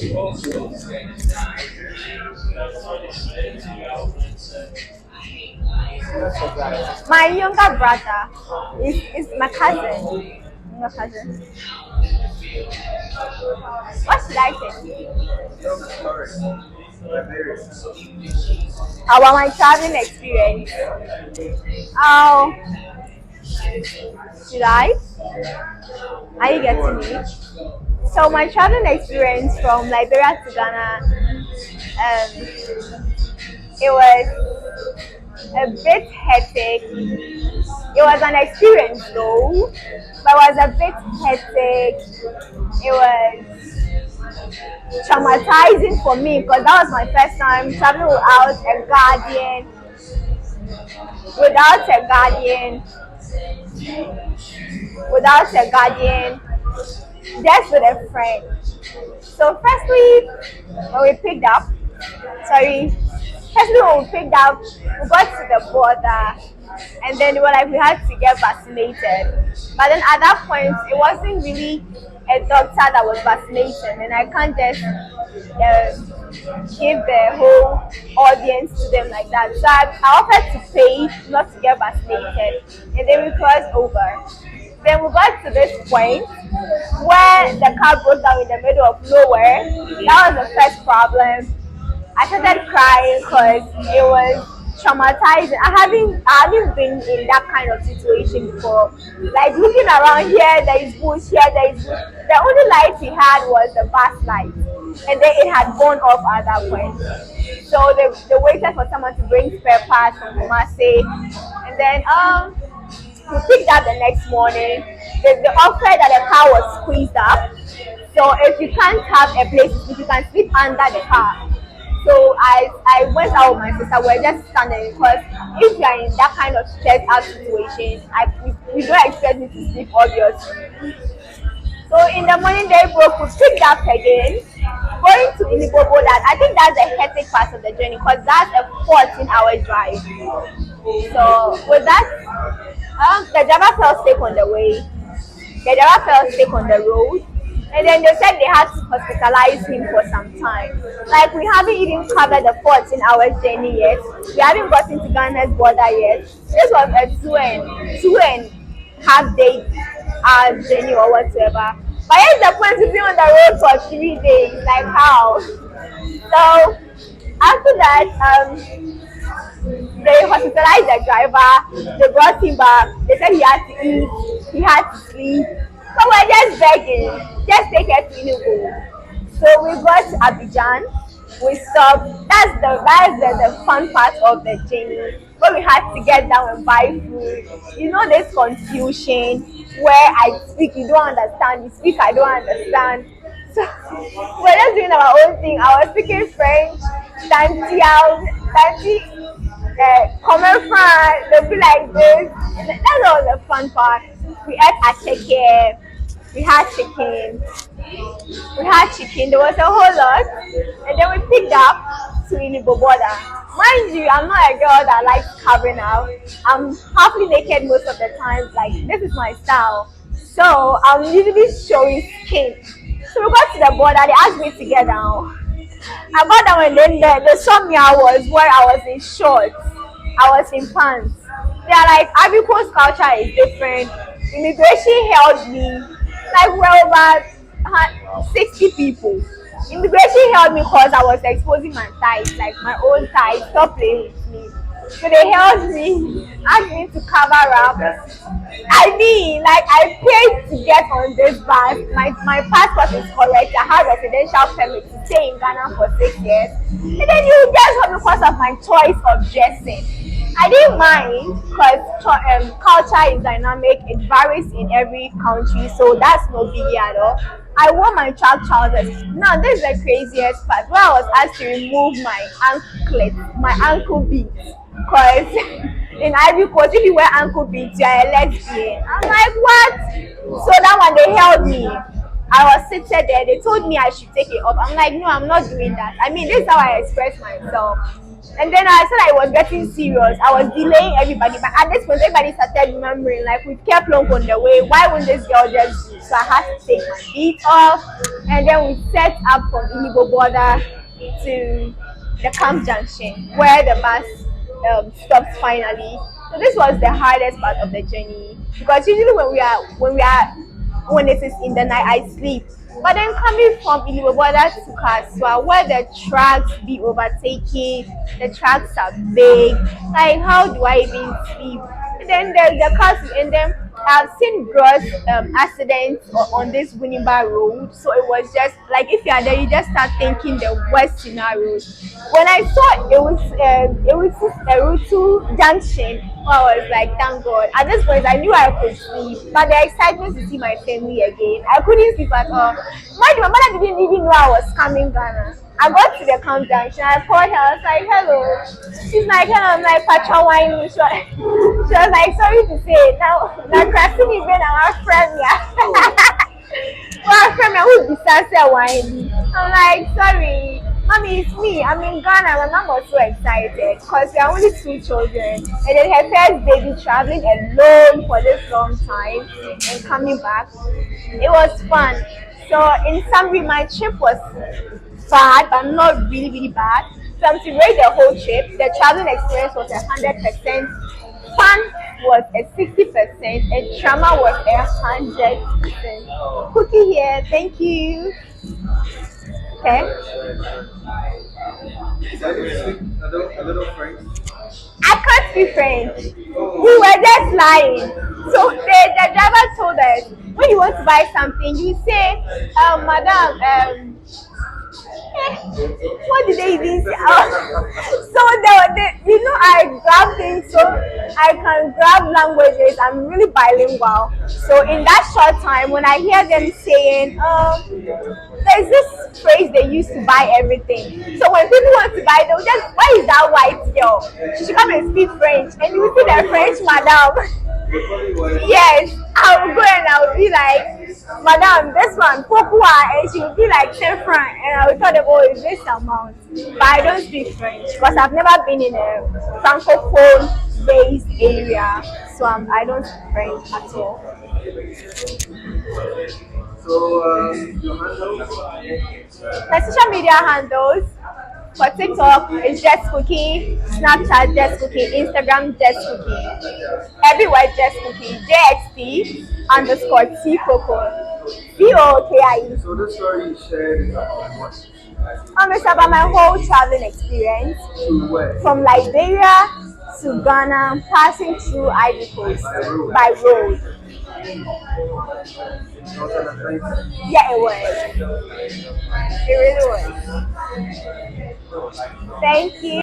My younger brother is my cousin. My cousin. What should I say? About my traveling experience. How should I? Are you getting me? So my traveling experience from Liberia to Ghana, it was a bit hectic. It was an experience though, but it was a bit hectic. It was traumatizing for me because that was my first time traveling without a guardian, without a guardian, just with a friend. So firstly, when we picked up, sorry, firstly when we picked up, we got to the border, and then we were like we had to get vaccinated. But then at that point, it wasn't really a doctor that was vaccinating, and I can't just give the whole audience to them like that. So I offered to pay not to get vaccinated, and then we crossed over. Then we got to this point where the car broke down in the middle of nowhere. That was the first problem. I started crying because it was traumatizing. I haven't been in that kind of situation before. Like looking around here, there is bush, here there is bush. The only light we had was the bus light, and then it had gone off at that point. So they waited for someone to bring spare parts from Kumasi, and then we picked up the next morning. They offered that the car was squeezed up. So if you can't have a place, if you can sleep under the car. So I went out with my sister. We were just standing because if you are in that kind of stressed out situation, we don't expect me to sleep obviously. So in the morning they broke, we picked up again, going to Ilibobo. That I think that's the hectic part of the journey because that's a 14-hour drive. So with that, the driver fell sick on the way. The driver fell sick on the road, and then they said they had to hospitalize him for some time. Like we haven't even covered the 14-hour journey yet. We haven't gotten to Ghana's border yet. This was a two and half day journey or whatever. But here's the point to be on the road for 3 days. Like how? So after that, they hospitalized the driver. They brought him back. They said he had to eat, he had to sleep. So we're just begging, just take us to Enugu. So we got to Abidjan. We stopped. That's the fun part of the journey. Where we had to get down and buy food. You know this confusion where I speak, you don't understand. You speak, I don't understand. So we're just doing our own thing. I was speaking French, Tanti, common France, they'll be like this. That's all the fun part. We ate atake, we had chicken, there was a whole lot, and then we picked up to Ilibo border. Mind you, I'm not a girl that likes covering up. I'm halfly naked most of the time, like this is my style. So I'm usually showing skin. So we got to the border, they asked me to get down. I got down and then they saw me, I was in shorts, I was in pants. They are like, Ivory Coast culture is different. Immigration held me, like well over 60 people. Immigration held me because I was exposing my thighs, like my own thighs, stop playing with me. So they held me, asked me to cover up. I mean, like I paid to get on this bus. My passport is correct. I have residential permit to stay in Ghana for 6 years. And then you just hold me because of my choice of dressing. I didn't mind because culture is dynamic. It varies in every country, so that's no biggie at all. I wore my track trousers. Now this is the craziest part where I was asked to remove my ankle beads. Cause in Ivory Coast, if you wear ankle beads, you're a lesbian. I'm like, what? So that one they held me. I was seated there. They told me I should take it off. I'm like, no, I'm not doing that. I mean, this is how I express myself. And then I said I was getting serious. I was delaying everybody, but at this point, everybody started remembering, like, we kept long on the way. Why wouldn't this girl just do? So I had to take my feet off, and then we set up from Ilibo border to the camp junction where the bus stops finally. So this was the hardest part of the journey because usually when it is in the night, I sleep. But then coming from Iliboboda to Kaswa, where the trucks be overtaking, the trucks are big. Like, how do I even sleep? And then the cars, and then I've seen gross accidents on this Winneba road. So it was just like if you are there, you just start thinking the worst scenarios. When I saw it was a route to junction, I was like, thank God. At this point, I knew I could sleep, but the excitement to see my family again, I couldn't sleep at all. My mother didn't even know I was coming Ghana. I got to the camp junction. I called her. I was like, hello. She's like, hello. I'm like, Pacha wine. She was like, sorry to say, now crashing even our friend, yeah. Well, friend, who disaster wine? I'm like, sorry. Mommy, it's me. I'm in Ghana. My mom was so excited because we are only two children. And then her first baby traveling alone for this long time and coming back. It was fun. So, in summary, my trip was bad, but not really, really bad. So, to rate the whole trip, the traveling experience was 100%. Fun was a 60%, and trauma was 100%. Cookie here, thank you. Okay. A little French. I can't speak French. We were just lying. So the driver told us when you want to buy something, you say, Madam, what did they even say? So I grab things, so I can grab languages. I'm really bilingual. So in that short time, when I hear them saying, there's this phrase they use to buy everything. So when people want to buy, they'll just, why is that white girl? She should come and speak French. And you see the French madam. Yes, I will go and I will be like, Madam, this one, Pokua, and she will be like 10 francs. And I will tell them, oh, it's this amount. But I don't speak French because I've never been in a francophone based area. So I don't speak French at all. So, your handles? My social media handles for TikTok is Just Cookie, Snapchat Just Cookie, Instagram Just Cookie, everywhere Just Cookie, JXT underscore T Coco, COKIE. So, this story you shared is about what? It's about my whole traveling experience To where? from Liberia to Ghana, passing through Ivory Coast by road. Yeah, it was. It really was. Thank you.